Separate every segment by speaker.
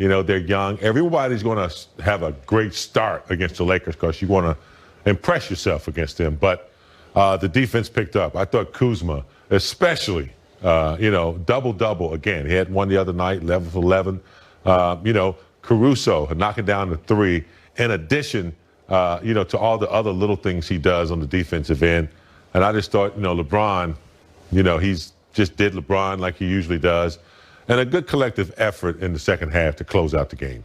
Speaker 1: You know, they're young. Everybody's going to have a great start against the Lakers because you want to impress yourself against them. But the defense picked up. I thought Kuzma, especially, double-double again. He had one the other night, 11 for 11. Caruso knocking down the three. In addition, to all the other little things he does on the defensive end. And I just thought, LeBron, he's just did LeBron like he usually does. And a good collective effort in the second half to close out the game.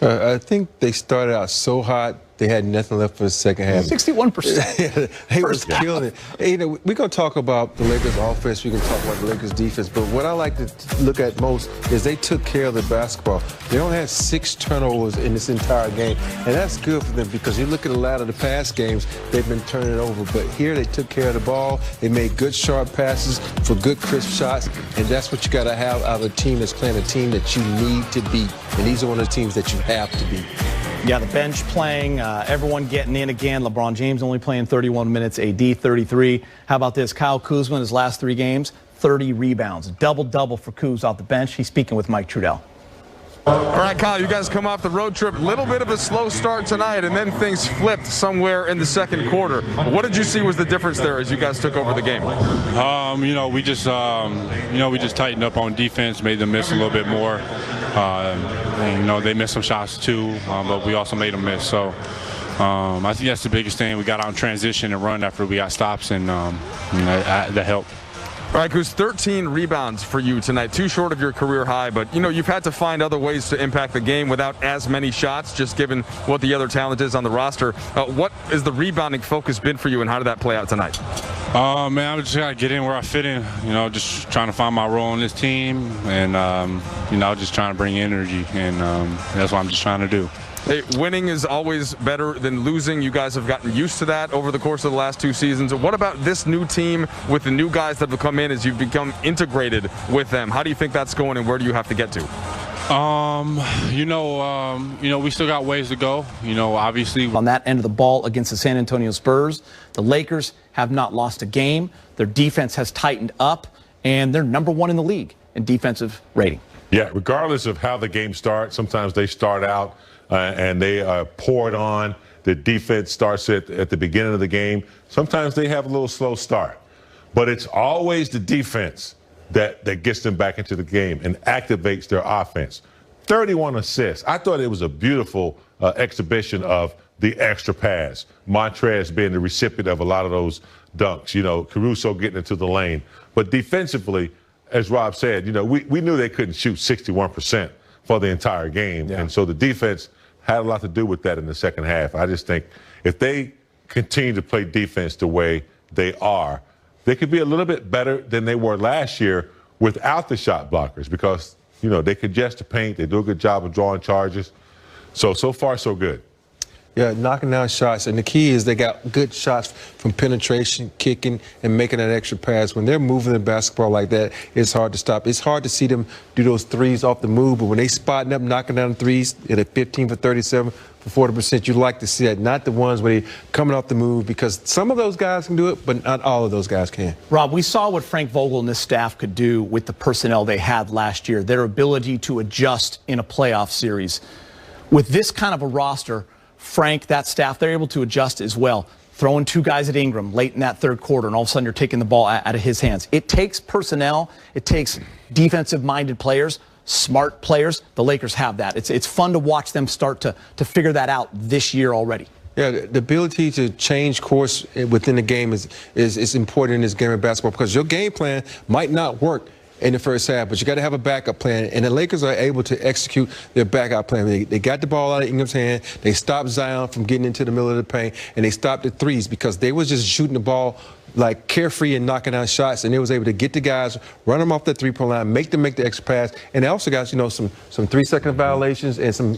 Speaker 2: I think they started out so hot, they had nothing left for the second half.
Speaker 3: 61%.
Speaker 2: They was killing it. Hey, we're going to talk about the Lakers offense. We're going to talk about the Lakers defense. But what I like to look at most is they took care of the basketball. They only had 6 turnovers in this entire game. And that's good for them because you look at a lot of the past games, they've been turning it over. But here they took care of the ball. They made good, sharp passes for good, crisp shots. And that's what you got to have out of a team that's playing a team that you need to beat. And these are one of the teams that you have to beat.
Speaker 3: Yeah, the bench playing, everyone getting in again. LeBron James only playing 31 minutes, AD 33. How about this? Kyle Kuzma in his last 3 games, 30 rebounds. Double-double for Kuz off the bench. He's speaking with Mike Trudell.
Speaker 4: All right, Kyle, you guys come off the road trip. Little bit of a slow start tonight, and then things flipped somewhere in the second quarter. What did you see was the difference there as you guys took over the game?
Speaker 5: We just tightened up on defense, made them miss a little bit more. They missed some shots too, but we also made them miss. So I think that's the biggest thing. We got out in transition and run after we got stops, and that helped.
Speaker 4: All right, Kuz, 13 rebounds for you tonight, 2 short of your career high, but you've had to find other ways to impact the game without as many shots, just given what the other talent is on the roster. What has the rebounding focus been for you, and how did that play out tonight?
Speaker 5: I'm just trying to get in where I fit in, just trying to find my role on this team, and, just trying to bring energy, and that's what I'm just trying to do.
Speaker 4: Hey, winning is always better than losing. You guys have gotten used to that over the course of the last 2 seasons. What about this new team with the new guys that have come in as you've become integrated with them? How do you think that's going, and where do you have to get to?
Speaker 5: We still got ways to go. Obviously.
Speaker 3: On that end of the ball against the San Antonio Spurs, the Lakers have not lost a game. Their defense has tightened up, and they're #1 in the league in defensive rating.
Speaker 1: Yeah, regardless of how the game starts, sometimes they start out and they are poured on. The defense starts at the beginning of the game. Sometimes they have a little slow start. But it's always the defense that gets them back into the game and activates their offense. 31 assists. I thought it was a beautiful exhibition of the extra pass. Montrez being the recipient of a lot of those dunks. Caruso getting into the lane. But defensively, as Rob said, we knew they couldn't shoot 61% for the entire game. Yeah. And so the defense had a lot to do with that in the second half. I just think if they continue to play defense the way they are, they could be a little bit better than they were last year without the shot blockers because, they congest the paint. They do a good job of drawing charges. So far, so good.
Speaker 2: Yeah, knocking down shots. And the key is they got good shots from penetration, kicking, and making that extra pass. When they're moving the basketball like that, it's hard to stop. It's hard to see them do those threes off the move, but when they spotting up, knocking down threes at a 15 for 37 for 40%, you like to see that, not the ones where they're coming off the move, because some of those guys can do it, but not all of those guys can.
Speaker 3: Rob, we saw what Frank Vogel and this staff could do with the personnel they had last year, their ability to adjust in a playoff series. With this kind of a roster, Frank, that staff, they're able to adjust as well. Throwing 2 guys at Ingram late in that third quarter, and all of a sudden you're taking the ball out of his hands. It takes personnel. It takes defensive-minded players, smart players. The Lakers have that. It's fun to watch them start to figure that out this year already.
Speaker 2: Yeah, the ability to change course within the game is important in this game of basketball because your game plan might not work in the first half, but you got to have a backup plan, and the Lakers are able to execute their backup plan. They got the ball out of Ingram's hand, they stopped Zion from getting into the middle of the paint, and they stopped the threes because they was just shooting the ball like carefree and knocking down shots, and they was able to get the guys, run them off the three-point line, make them make the extra pass, and they also got, some 3-second violations and some,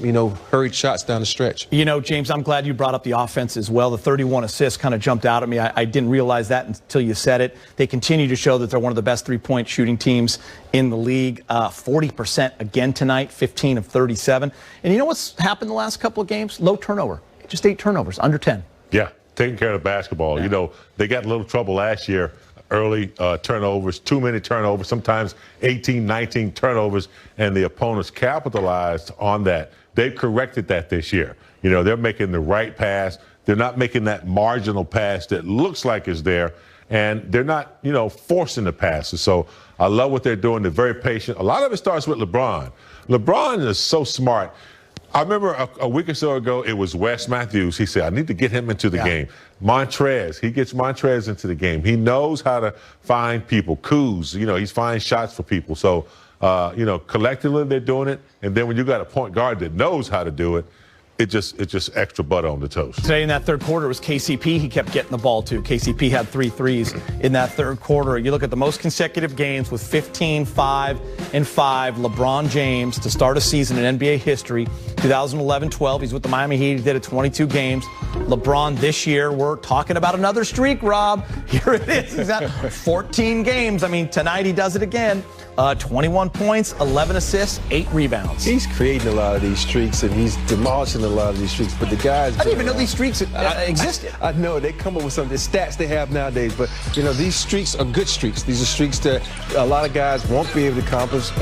Speaker 2: hurried shots down the stretch.
Speaker 3: James, I'm glad you brought up the offense as well. The 31 assists kind of jumped out at me. I didn't realize that until you said it. They continue to show that they're one of the best three-point shooting teams in the league. 40% again tonight, 15 of 37. And you know what's happened the last couple of games? Low turnover. Just 8 turnovers, under 10.
Speaker 1: Yeah. Taking care of the basketball.
Speaker 3: Yeah.
Speaker 1: They got a little trouble last year early turnovers, too many turnovers, sometimes 18, 19 turnovers, and the opponents capitalized on that. They've corrected that this year. You know, they're making the right pass. They're not making that marginal pass that looks like it's there, and they're not, you know, forcing the passes. So I love what they're doing. They're very patient. A lot of it starts with LeBron. LeBron is so smart. I remember a week or so ago, it was Wes Matthews. He said, I need to get him into the game. Montrez, he gets Montrez into the game. He knows how to find people. Kuz, you know, he's finding shots for people. So, you know, collectively they're doing it. And then when you got a point guard that knows how to do it, it's just extra butter on the toast.
Speaker 3: Today in that third quarter was KCP. He kept getting the ball, too. KCP had 3 threes in that third quarter. You look at the most consecutive games with 15, 5, and 5. LeBron James to start a season in NBA history. 2011-12, he's with the Miami Heat. He did it 22 games. LeBron this year, we're talking about another streak, Rob. Here it is. He's at 14 games. I mean, tonight he does it again. 21 points, 11 assists, 8 rebounds.
Speaker 2: He's creating a lot of these streaks, and he's demolishing a lot of these streaks. But the guys,
Speaker 3: I didn't even know these streaks existed.
Speaker 2: I know they come up with some of the stats they have nowadays, but you know these streaks are good streaks. These are streaks that a lot of guys won't be able to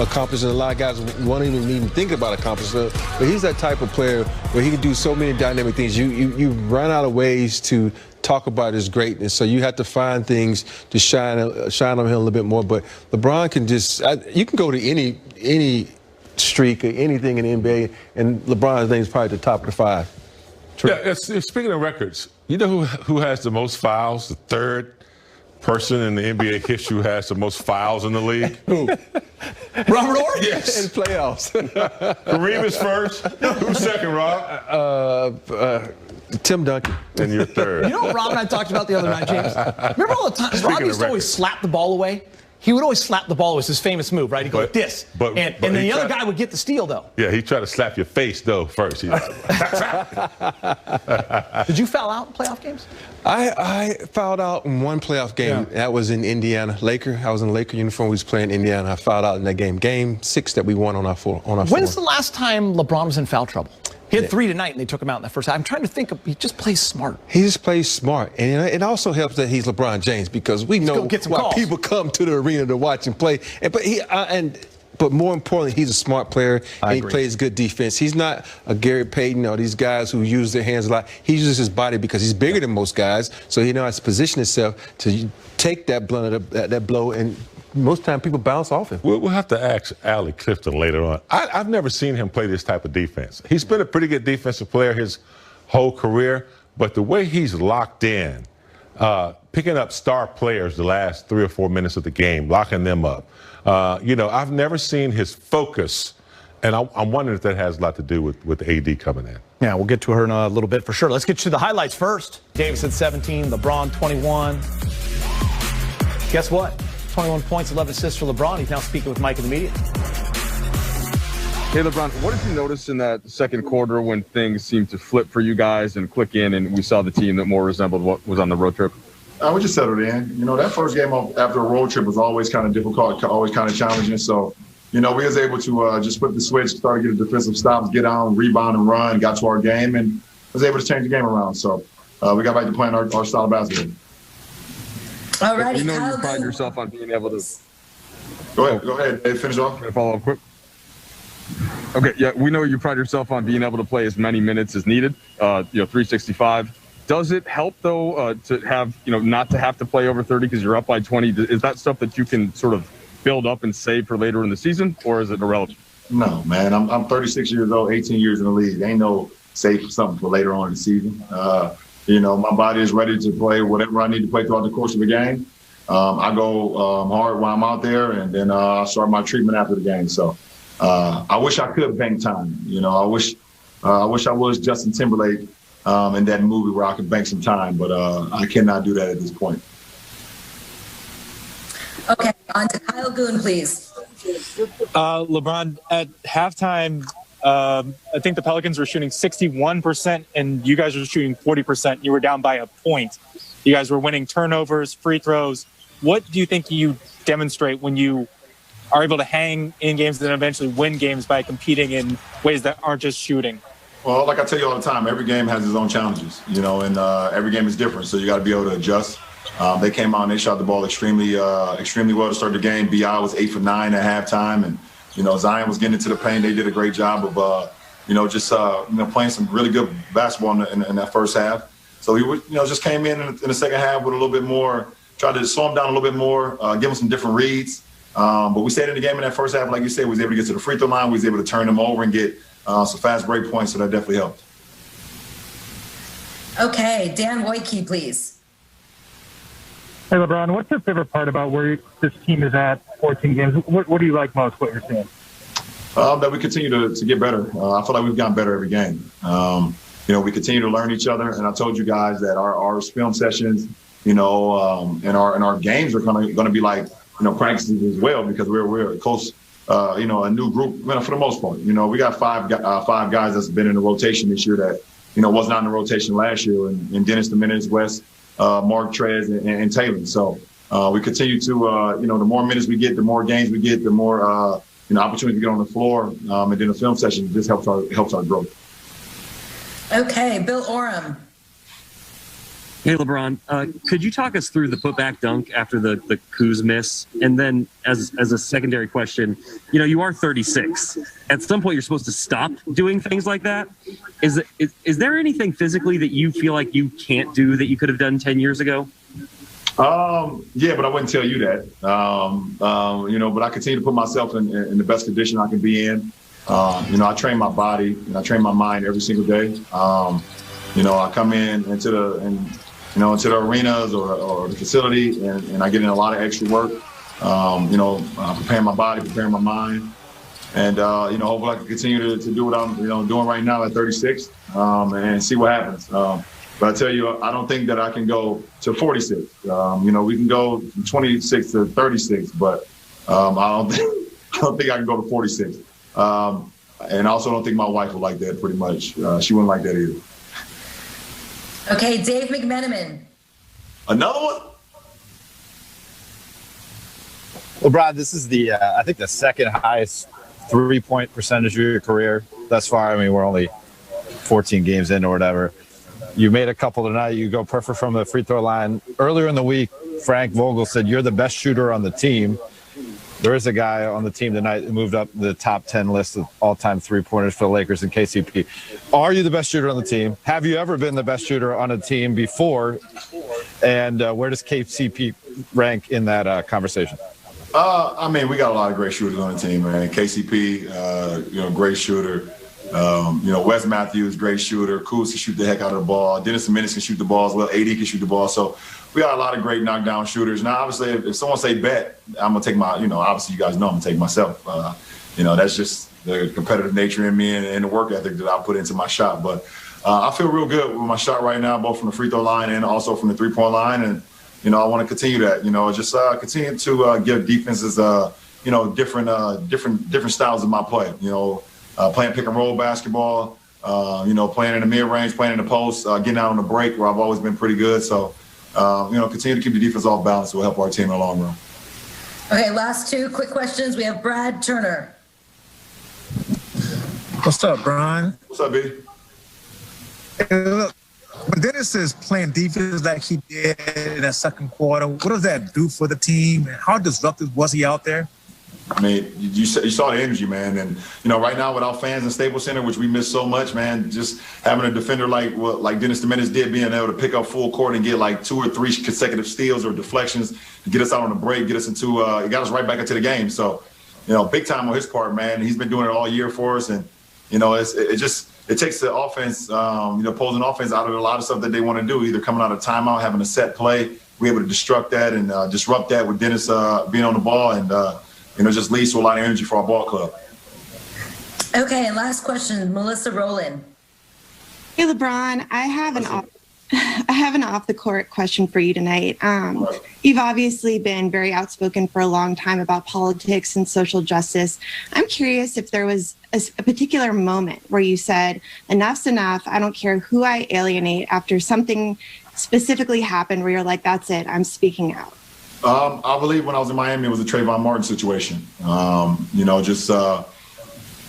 Speaker 2: accomplish, and a lot of guys won't even think about accomplishing. But he's that type of player where he can do so many dynamic things. You run out of ways to talk about his greatness, so you have to find things to shine on him a little bit more. But LeBron can you can go to any streak or anything in the NBA, and LeBron's name is probably at the top of the 5. True.
Speaker 1: Yeah, speaking of records, you know who has the most fouls? The third person in the NBA history who has the most fouls in the league?
Speaker 2: Who?
Speaker 3: Robert Orr?
Speaker 1: Yes.
Speaker 2: In playoffs.
Speaker 1: Kareem is first. Who's second, Rob?
Speaker 2: Tim Duncan.
Speaker 1: And you're third.
Speaker 3: You know what Rob and I talked about the other night, James? Remember all the time Rob used to always slap the ball away? He would always slap the ball. It was his famous move, right? He'd go like this. And then the other guy would get the steal, though.
Speaker 1: Yeah, he tried to slap your face, though, first. Did
Speaker 3: you foul out in playoff games?
Speaker 2: I fouled out in one playoff game. Yeah. That was in Indiana. I was in a Laker uniform. We was playing Indiana. I fouled out in that game. Game 6 that we won on our floor.
Speaker 3: When's the last time LeBron was in foul trouble? He had 3 tonight, and they took him out in the first half. I'm trying to think. He just plays smart.
Speaker 2: He just plays smart. And it also helps that he's LeBron James, because we know why people come to the arena to watch him play. But more importantly, he's a smart player, and he plays good defense. He's not a Gary Payton or these guys who use their hands a lot. He uses his body because he's bigger than most guys, so he knows how to position himself to take that that blow, and most time people bounce off him.
Speaker 1: We'll have to ask Allie Clifton later on. I've never seen him play this type of defense. He's been a pretty good defensive player his whole career, but the way he's locked in, picking up star players the last 3 or 4 minutes of the game, locking them up. You know, I've never seen his focus, and I'm wondering if that has a lot to do with AD coming in.
Speaker 3: Yeah, we'll get to her in a little bit for sure. Let's get to the highlights first. Davis at 17, LeBron 21. Guess what? 21 points, 11 assists for LeBron. He's now speaking with Mike in the media.
Speaker 4: Hey, LeBron, what did you notice in that second quarter when things seemed to flip for you guys and click in, and we saw the team that more resembled what was on the road trip?
Speaker 6: We just settled in. You know, that first game after a road trip was always kind of difficult, always kind of challenging. So, you know, we was able to just flip the switch, start getting defensive stops, get on, rebound, and run, got to our game, and was able to change the game around. So we got back to playing our style of basketball.
Speaker 7: All right.
Speaker 4: You know you pride yourself on being able to.
Speaker 6: Go ahead. Hey, finish off.
Speaker 4: Can I follow up quick? Okay, yeah, we know you pride yourself on being able to play as many minutes as needed. 365. Does it help though to have not to have to play over 30 because you're up by 20? Is that stuff that you can sort of build up and save for later in the season, or is it irrelevant?
Speaker 6: No, man. I'm 36 years old, 18 years in the league. Ain't no save for something for later on in the season. You know, my body is ready to play whatever I need to play throughout the course of the game. I go hard while I'm out there, and then I start my treatment after the game. So I wish I could bank time. You know, I wish I was Justin Timberlake in that movie where I could bank some time, but I cannot do that at this point.
Speaker 7: Okay, on to Kyle Goon, please.
Speaker 8: LeBron, at halftime, I think the Pelicans were shooting 61% and you guys were shooting 40%. You were down by a point. You guys were winning turnovers, free throws. What do you think you demonstrate when you are able to hang in games and then eventually win games by competing in ways that aren't just shooting?
Speaker 6: Well, like I tell you all the time, every game has its own challenges, and every game is different. So you got to be able to adjust. They came out and they shot the ball extremely well to start the game. BI was 8 for 9 at halftime, and Zion was getting into the paint. They did a great job of playing some really good basketball in that first half. So we just came in the second half with a little bit more, tried to slow them down a little bit more, give them some different reads. But we stayed in the game in that first half, like you said. We was able to get to the free throw line. We was able to turn them over and get some fast break points, so that definitely helped.
Speaker 7: Okay, Dan Wojcicki, please.
Speaker 8: Hey, LeBron, what's your favorite part about where this team is at 14 games? What do you like most, what you're seeing?
Speaker 6: That we continue to get better. I feel like we've gotten better every game. We continue to learn each other, and I told you guys that our film sessions, and our games are going to be like practices as well, because we're close. A new group for the most part. We got five guys that's been in the rotation this year that was not in the rotation last year, and Dennis Dominguez, West, Mark Trez, and Taylor. So we continue to the more minutes we get, the more games we get, the more opportunity to get on the floor, and then the film session just helps our growth. Okay,
Speaker 7: Bill Oram.
Speaker 9: Hey, LeBron, could you talk us through the putback dunk after the Kuz miss? And then as a secondary question, you are 36. At some point, you're supposed to stop doing things like that. Is there anything physically that you feel like you can't do that you could have done 10 years ago?
Speaker 6: Yeah, but I wouldn't tell you that. But I continue to put myself in the best condition I can be in. I train my body and I train my mind every single day. I come into the arenas or the facility, and I get in a lot of extra work. Preparing my body, preparing my mind, and hopefully I can continue to do what I'm doing right now at 36, and see what happens. But I tell you, I don't think that I can go to 46. We can go from 26 to 36, but I don't think I can go to 46. And I also don't think my wife would like that. Pretty much, she wouldn't like that either.
Speaker 7: Okay, Dave McMenamin.
Speaker 6: Another one?
Speaker 10: LeBron, this is I think the second highest 3-point percentage of your career thus far. I mean, we're only 14 games in or whatever. You made a couple tonight. You go perfect from the free throw line. Earlier in the week, Frank Vogel said you're the best shooter on the team. There is a guy on the team tonight who moved up the top 10 list of all-time three-pointers for the Lakers in KCP. Are you the best shooter on the team? Have you ever been the best shooter on a team before? And where does KCP rank in that conversation?
Speaker 6: We got a lot of great shooters on the team, man. KCP, great shooter. Wes Matthews, great shooter. Kuz can shoot the heck out of the ball. Dennis Dominguez can shoot the ball as well. AD can shoot the ball. So we got a lot of great knockdown shooters. Now, obviously, if someone say bet, I'm going to take obviously you guys know I'm going to take myself. That's just the competitive nature in me and the work ethic that I put into my shot. But I feel real good with my shot right now, both from the free throw line and also from the three-point line. And, I want to continue that, just continue to give defenses, different styles of my play, playing pick and roll basketball, playing in the mid-range, playing in the post, getting out on the break where I've always been pretty good. So, continue to keep the defense off balance will help our team in the long run.
Speaker 7: Okay, last two quick questions. We have Brad Turner.
Speaker 11: What's up, Brian?
Speaker 6: What's up, B?
Speaker 11: Hey, look, when Dennis is playing defense like he did in that second quarter, what does that do for the team? And how disruptive was he out there?
Speaker 6: I mean, you saw the energy, man. And, right now without fans in Staples Center, which we miss so much, man, just having a defender like Dennis Dominguez did, being able to pick up full court and get like 2 or 3 consecutive steals or deflections to get us out on the break, get us into it got us right back into the game. So, big time on his part, man. He's been doing it all year for us. And, it takes the offense, opposing offense out of a lot of stuff that they want to do, either coming out of timeout, having a set play. We're able to disrupt that and disrupt that with Dennis being on the ball and, just leads to a lot of energy for our ball club.
Speaker 7: Okay, and last question, Melissa Rowland.
Speaker 12: Hey, LeBron, I have an off-the-court question for you tonight. You've obviously been very outspoken for a long time about politics and social justice. I'm curious if there was a particular moment where you said, enough's enough, I don't care who I alienate, after something specifically happened where you're like, that's it, I'm speaking out.
Speaker 6: I believe when I was in Miami, it was a Trayvon Martin situation.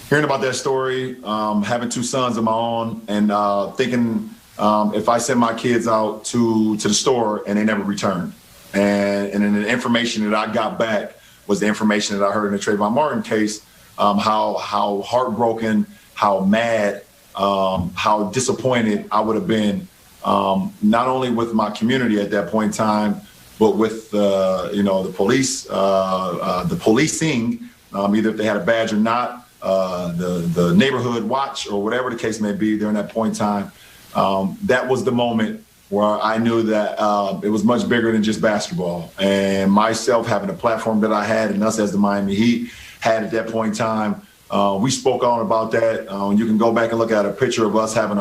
Speaker 6: Hearing about that story, having 2 sons of my own, and thinking if I sent my kids out to the store and they never returned. And then the information that I got back was the information that I heard in the Trayvon Martin case, how heartbroken, how mad, how disappointed I would have been, not only with my community at that point in time, but with the police, the policing, either if they had a badge or not, the neighborhood watch or whatever the case may be during that point in time. That was the moment where I knew that it was much bigger than just basketball. And myself having a platform that I had, and us as the Miami Heat had at that point in time, we spoke on about that. You can go back and look at a picture of us having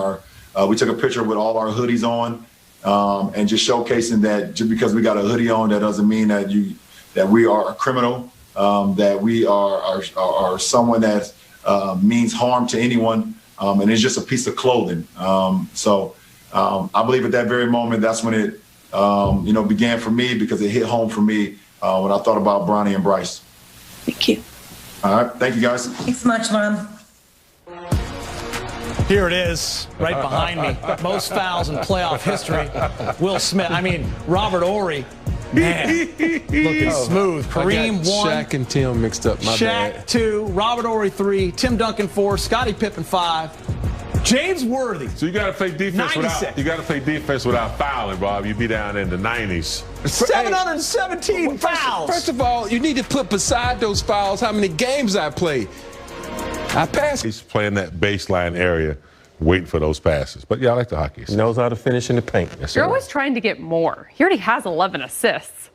Speaker 6: we took a picture with all our hoodies on, and just showcasing that just because we got a hoodie on, that doesn't mean that we are a criminal, that we are someone that means harm to anyone, and it's just a piece of clothing. I believe at that very moment, that's when it, began for me, because it hit home for me when I thought about Bronny and Bryce.
Speaker 12: Thank you.
Speaker 6: All right. Thank you, guys.
Speaker 7: Thanks so much, Ron.
Speaker 3: Here it is, right behind me. Most fouls in playoff history. Will Smith. Robert Horry. Man, looking smooth. Kareem 1.
Speaker 2: Shaq and Tim mixed up. My bad.
Speaker 3: Shaq 2. Robert Horry 3. Tim Duncan 4. Scottie Pippen 5. James Worthy.
Speaker 1: So you got to play defense
Speaker 3: 96.
Speaker 1: without fouling, Bob. You be down in the 90s.
Speaker 3: 717 fouls.
Speaker 2: First of all, you need to put beside those fouls how many games I played. I passed.
Speaker 1: He's playing that baseline area, waiting for those passes. But yeah, I like the hockey.
Speaker 2: He knows how to finish in the paint.
Speaker 1: Yes,
Speaker 13: You're always trying to get more. He already has 11 assists.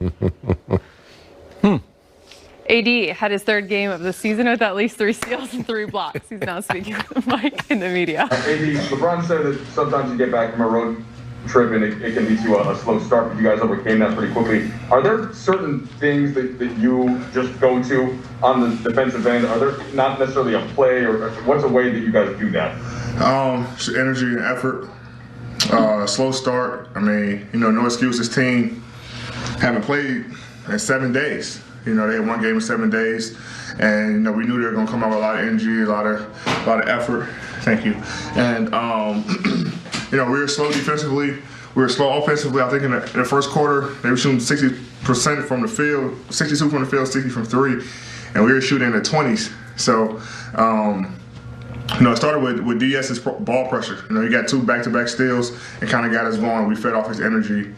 Speaker 13: AD had his third game of the season with at least 3 steals and 3 blocks. He's now speaking with the mic in the media.
Speaker 4: AD, LeBron said that sometimes you get back from a road trip and it can lead to a slow start, but you guys overcame that pretty quickly. Are there certain things that you just go to on the defensive end? Are there not necessarily a play, or what's a way that you guys do that?
Speaker 14: Energy and effort. Slow start. No excuses team. Haven't played in 7 days. They had one game in 7 days, and we knew they were going to come out with a lot of energy, a lot of effort. Thank you. And we were slow defensively. We were slow offensively. I think in the first quarter they were shooting 60% from the field, 62 from the field, 60 from 3, and we were shooting in the 20s. So. It started with DS's ball pressure. He got 2 back-to-back steals and kind of got us going. We fed off his energy.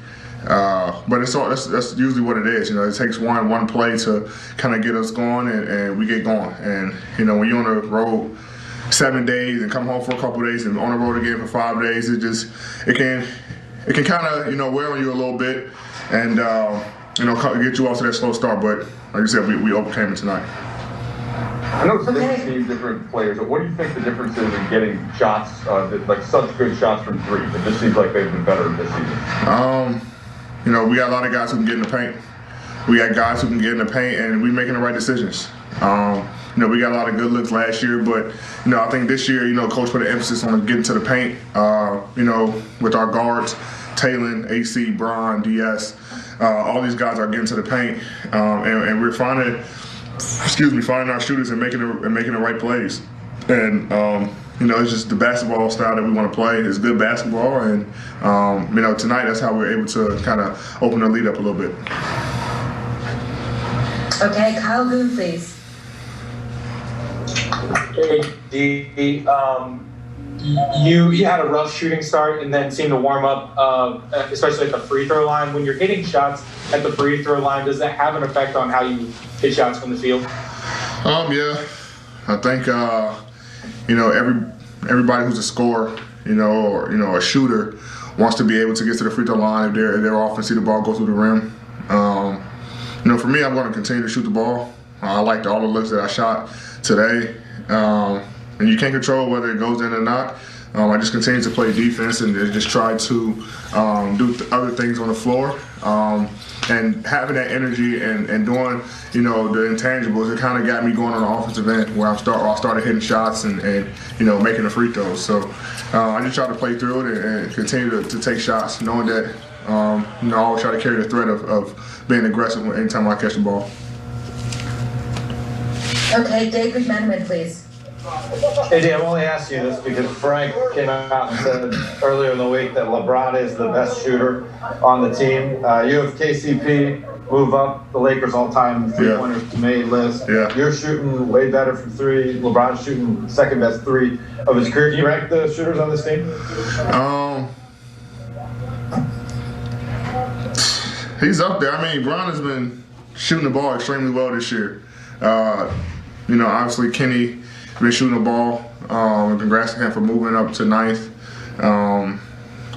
Speaker 14: But that's usually what it is. It takes one play to kind of get us going, and we get going. And, when you're on the road 7 days and come home for a couple of days and on the road again for 5 days, it can kind of, wear on you a little bit and, get you off to that slow start. But like I said, we overcame it tonight.
Speaker 4: I know different teams, different players, but what do you think the difference is in getting shots, like such good shots from 3? It just seems like they've been better this season. We got a lot of guys who can get in the paint. We got guys who can get in the paint, and we're making the right decisions. We got a lot of good looks last year, but, I think this year, Coach put an emphasis on getting to the paint, with our guards, Taylor, AC, Bron, DS, all these guys are getting to the paint, and we're finding our shooters and making the right plays. And, it's just the basketball style that we want to play. It's good basketball. And, tonight that's how we're able to kind of open the lead up a little bit.
Speaker 7: Okay, Kyle Boone, please.
Speaker 15: Hey, D. You had a rough shooting start and then seemed to warm up, especially at the free throw line. When you're hitting shots at the free throw line, does that have an effect on how you hit shots from the field?
Speaker 14: Yeah. I think everybody who's a scorer, or a shooter wants to be able to get to the free throw line if they're off and see the ball go through the rim. For me, I'm going to continue to shoot the ball. I liked all the looks that I shot today. And you can't control whether it goes in or not. I just continue to play defense and just try to do other things on the floor. And having that energy and doing, the intangibles, it kind of got me going on the offensive end where I started hitting shots and making the free throws. So I just try to play through it and continue to take shots, knowing that, I always try to carry the threat of being aggressive anytime I catch the ball.
Speaker 7: Okay, David Menman, please.
Speaker 16: AD, I'm only asking you this because Frank came out and said earlier in the week that LeBron is the best shooter on the team. You have KCP move up the Lakers all-time three-pointers made list.
Speaker 14: Yeah. You're
Speaker 16: shooting way better from three. LeBron's shooting second best three of his career. Can you rank the shooters on this team?
Speaker 14: He's up there. I mean, Bron has been shooting the ball extremely well this year. Obviously Kenny been shooting the ball. Congrats to him for moving up to 9th on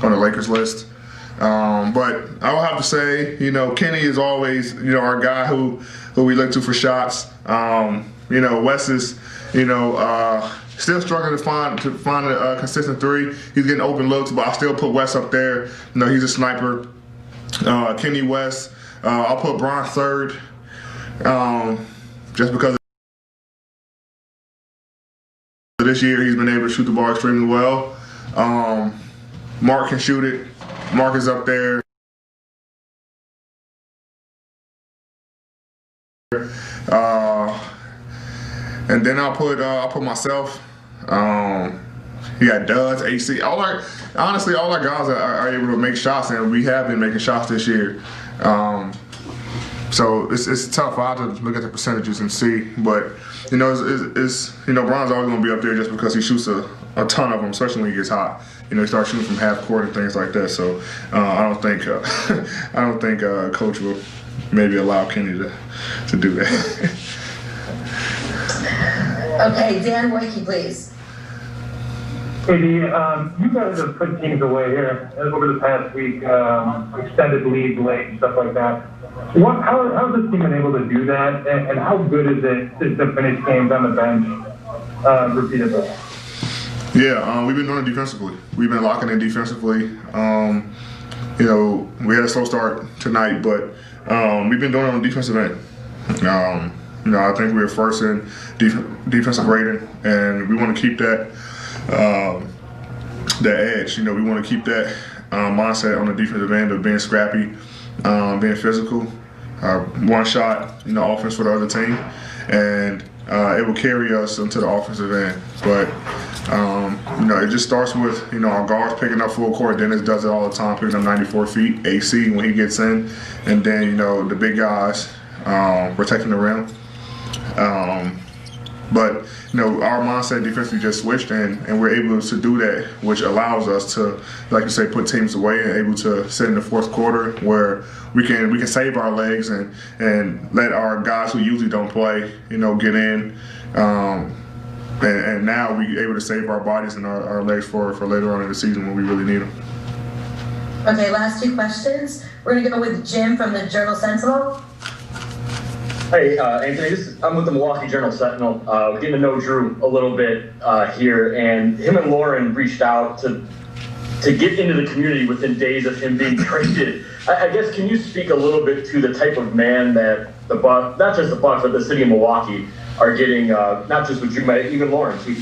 Speaker 14: the Lakers list. But I will have to say, Kenny is always, our guy who we look to for shots. Wes is, still struggling to find a consistent three. He's getting open looks, but I still put Wes up there. He's a sniper. Kenny, West. I'll put Bron third, just because this year he's been able to shoot the ball extremely well. Mark can shoot it. Mark is up there. And then I'll put myself. You got Duds, AC. Honestly, all our guys are able to make shots, and we have been making shots this year. So it's tough. I have to look at the percentages and see, but Bron's always going to be up there just because he shoots a ton of them, especially when he gets hot. He starts shooting from half court and things like that. So I don't think Coach will maybe allow Kenny to do that.
Speaker 7: Okay, Dan Wakey, please.
Speaker 17: AD, you guys have put teams away here over the past week, extended leads late and stuff like that. How has this team been able to do that, and how good is it to finish games on the bench repeatedly?
Speaker 14: Yeah, we've been doing it defensively. We've been locking in defensively. We had a slow start tonight, but we've been doing it on the defensive end. I think we're first in defensive rating, and we want to keep that edge. We want to keep that mindset on the defensive end of being scrappy, being physical, one shot, offense for the other team, and it will carry us into the offensive end. But it just starts with our guards picking up full court. Dennis does it all the time, picking up 94 feet. AC when he gets in, and then the big guys protecting the rim. But our mindset defensively just switched, and we're able to do that, which allows us to, like you say, put teams away and able to sit in the fourth quarter where we can save our legs and let our guys who usually don't play, get in. And now we're able to save our bodies and our legs for later on in the season when we really need them.
Speaker 7: Okay, last two questions. We're going to go with Jim from the Journal-Sentinel.
Speaker 18: Hey, Anthony, I'm with the Milwaukee Journal-Sentinel. Getting to know Drew a little bit here, and him and Lauren reached out to get into the community within days of him being traded. I guess, can you speak a little bit to the type of man that the Bucks, not just the Bucks, but the city of Milwaukee are getting, not just with Drew, but even Lauren, too?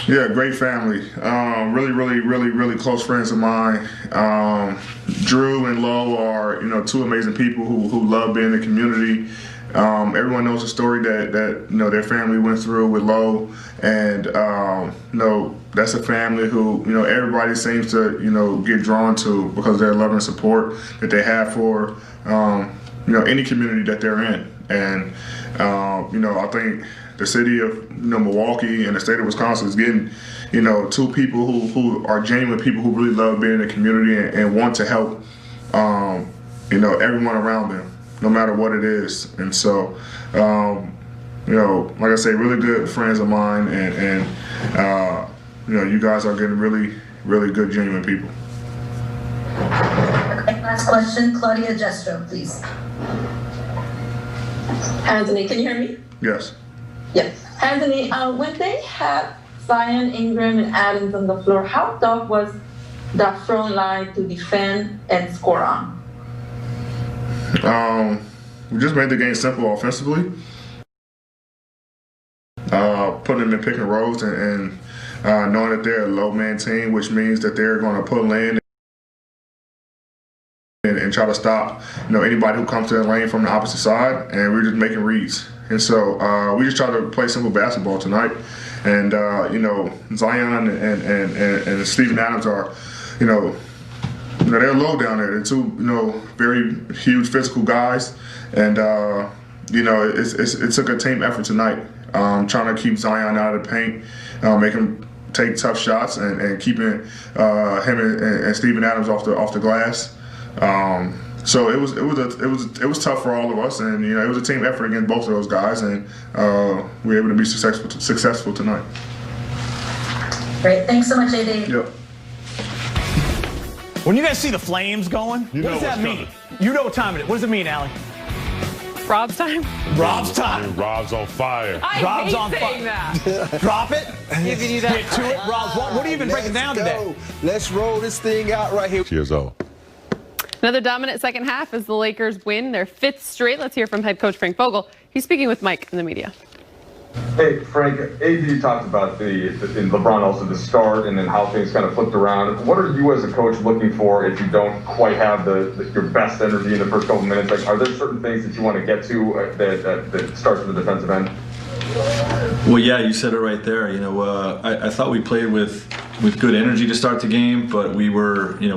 Speaker 14: Yeah, great family. Really close friends of mine. Drew and Lo are, two amazing people who love being in the community. Everyone knows the story that their family went through with Lo, and that's a family who everybody seems to get drawn to because of their love and support that they have for any community that they're in. And I think the city of Milwaukee and the state of Wisconsin is getting two people who are genuine people who really love being in the community and want to help everyone around them, no matter what it is. And so, like I say, really good friends of mine, and you guys are getting really good, genuine people.
Speaker 7: Okay, last question, Claudia Jestro, please.
Speaker 19: Anthony, can you hear me?
Speaker 14: Yes.
Speaker 19: Yes. Anthony, when they had Zion, Ingram, and Adams on the floor, how tough was that front line to defend and score on?
Speaker 14: We just made the game simple offensively. Putting them in pick and rolls and knowing that they're a low man team, which means that they're going to pull in and try to stop anybody who comes to the lane from the opposite side, and we're just making reads. And so we just try to play simple basketball tonight, And Zion and Steven Adams are, they're low down there. They're two, very huge physical guys, and it took a team effort tonight, trying to keep Zion out of the paint, make him take tough shots, and keeping him and Steven Adams off the glass. So it was tough for all of us, and it was a team effort against both of those guys, and we were able to be successful tonight.
Speaker 7: Great, thanks so much, AD.
Speaker 14: Yep.
Speaker 3: When you guys see the flames going, what does that mean? You know what time it is. What does it mean, Allie?
Speaker 13: Rob's time?
Speaker 3: Rob's time.
Speaker 1: Rob's on fire.
Speaker 3: Rob's
Speaker 13: hate
Speaker 3: on
Speaker 13: saying that.
Speaker 3: Drop it.
Speaker 13: Giving you that.
Speaker 3: Get to it, Rob. What are you even breaking down today?
Speaker 2: Let's roll this thing out right here.
Speaker 1: Years old.
Speaker 13: Another dominant second half as the Lakers win their 5th straight. Let's hear from head coach Frank Vogel. He's speaking with Mike in the media.
Speaker 20: Hey, Frank, AD talked about in LeBron also the start and then how things kind of flipped around. What are you as a coach looking for if you don't quite have your best energy in the first couple minutes? Like, are there certain things that you want to get to that starts with the defensive end?
Speaker 21: Well, yeah, you said it right there. I thought we played with good energy to start the game, but we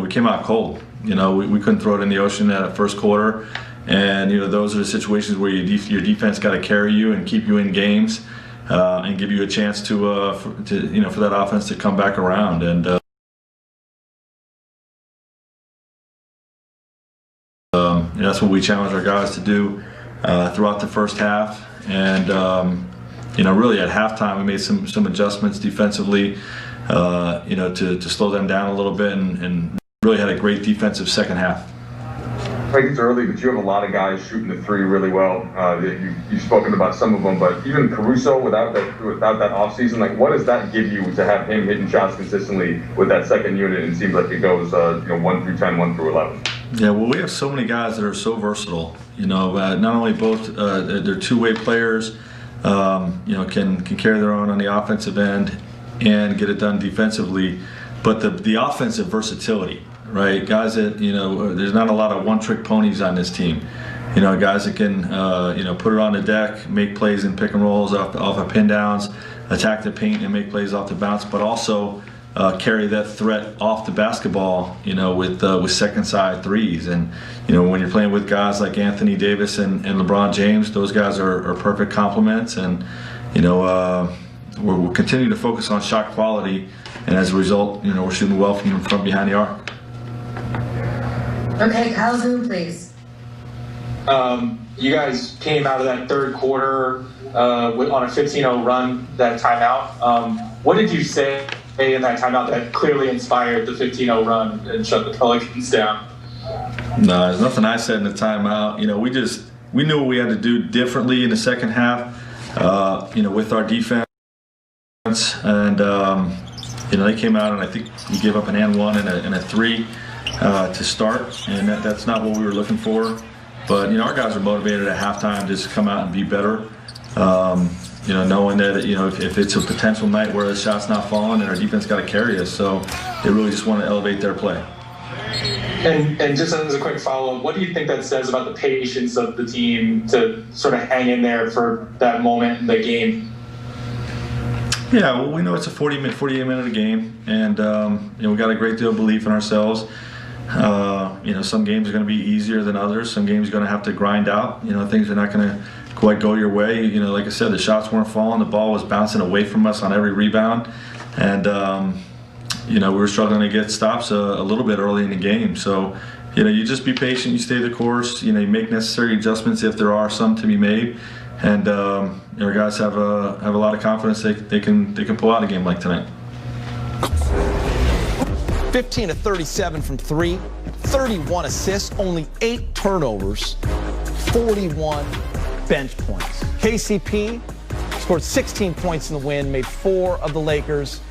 Speaker 21: came out cold. We couldn't throw it in the ocean at that first quarter. And those are the situations where your defense got to carry you and keep you in games, and give you a chance for that offense to come back around. And that's what we challenged our guys to do throughout the first half. And really at halftime we made some adjustments defensively, to slow them down a little bit, and really had a great defensive second half.
Speaker 20: I think it's early, but you have a lot of guys shooting the three really well. You've spoken about some of them, but even Caruso without that offseason, like what does that give you to have him hitting shots consistently with that second unit? And it seems like it goes 1 through 10, 1 through 11.
Speaker 21: Yeah, well, we have so many guys that are so versatile. Not only both they're two-way players, can carry their own on the offensive end and get it done defensively, but the offensive versatility. Right, guys that there's not a lot of one-trick ponies on this team. Guys that can put it on the deck, make plays in pick and rolls off of pin downs, attack the paint and make plays off the bounce, but also carry that threat off the basketball. With second side threes, and when you're playing with guys like Anthony Davis and LeBron James, those guys are perfect complements, and we're continuing to focus on shot quality, and as a result, we're shooting well from behind the arc.
Speaker 7: Okay, Kyle Zoom, please.
Speaker 15: You guys came out of that third quarter on a 15-0 run, that timeout. What did you say in that timeout that clearly inspired the 15-0 run and shut the Pelicans down?
Speaker 21: No, there's nothing I said in the timeout. We knew what we had to do differently in the second half, with our defense. And, they came out and I think we gave up an and one and a three. To start, and that's not what we were looking for. But our guys are motivated at halftime just to come out and be better. Knowing that if it's a potential night where the shot's not falling, and our defense got to carry us, so they really just want to elevate their play.
Speaker 15: And just as a quick follow-up, what do you think that says about the patience of the team to sort of hang in there for that moment in the game?
Speaker 21: Yeah, well, we know it's a 48-minute game, and we got a great deal of belief in ourselves. Some games are going to be easier than others. Some games are going to have to grind out. Things are not going to quite go your way. Like I said, the shots weren't falling. The ball was bouncing away from us on every rebound. And, we were struggling to get stops a little bit early in the game. So, you just be patient. You stay the course. You make necessary adjustments if there are some to be made. And our guys have a lot of confidence they can pull out a game like tonight.
Speaker 3: 15 of 37 from three, 31 assists, only 8 turnovers, 41 bench points. KCP scored 16 points in the win, made 4 of the Lakers.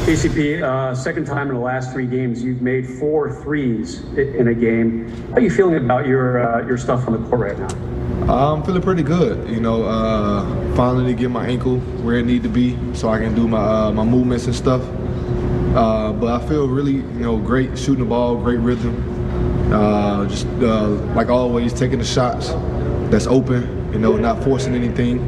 Speaker 22: KCP, second time in the last 3 games, you've made 4 threes in a game. How are you feeling about your stuff on the court right now?
Speaker 23: I'm feeling pretty good. Finally get my ankle where it need to be so I can do my movements and stuff. But I feel really, great shooting the ball, great rhythm. Like always, taking the shots. that's open, you know, not forcing anything.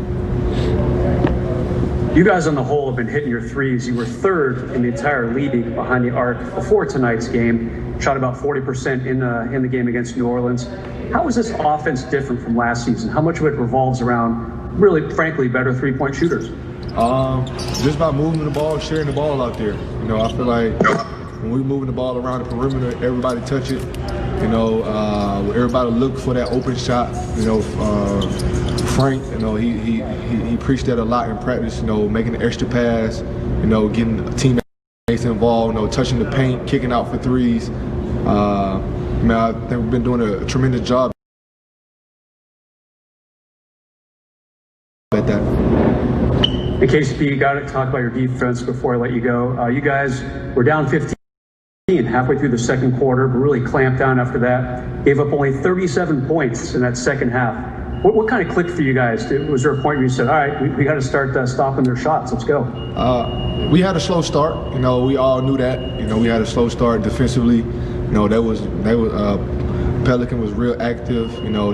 Speaker 22: You guys on the whole have been hitting your threes. You were third in the entire league behind the arc before tonight's game. Shot about 40% in the game against New Orleans. How is this offense different from last season? How much of it revolves around, really, frankly, better three-point shooters?
Speaker 23: Just by moving the ball, sharing the ball out there. You know, I feel like when we're moving the ball around the perimeter, everybody touch it. You know, everybody look for that open shot. You know, Frank, you know, he preached that a lot in practice. You know, making the extra pass. You know, getting teammates involved. You know, touching the paint, kicking out for threes. Man, I think we've been doing a tremendous job at that.
Speaker 22: In KCP, you got to talk about your defense before I let you go. You guys were down 15 halfway through the second quarter, but really clamped down after that. Gave up only 37 points in that second half. What kind of clicked for you guys? Was there a point where you said, all right, we got to start stopping their shots. Let's go.
Speaker 23: We had a slow start. You know, we all knew that. You know, we had a slow start defensively. You know, Pelican was real active. You know,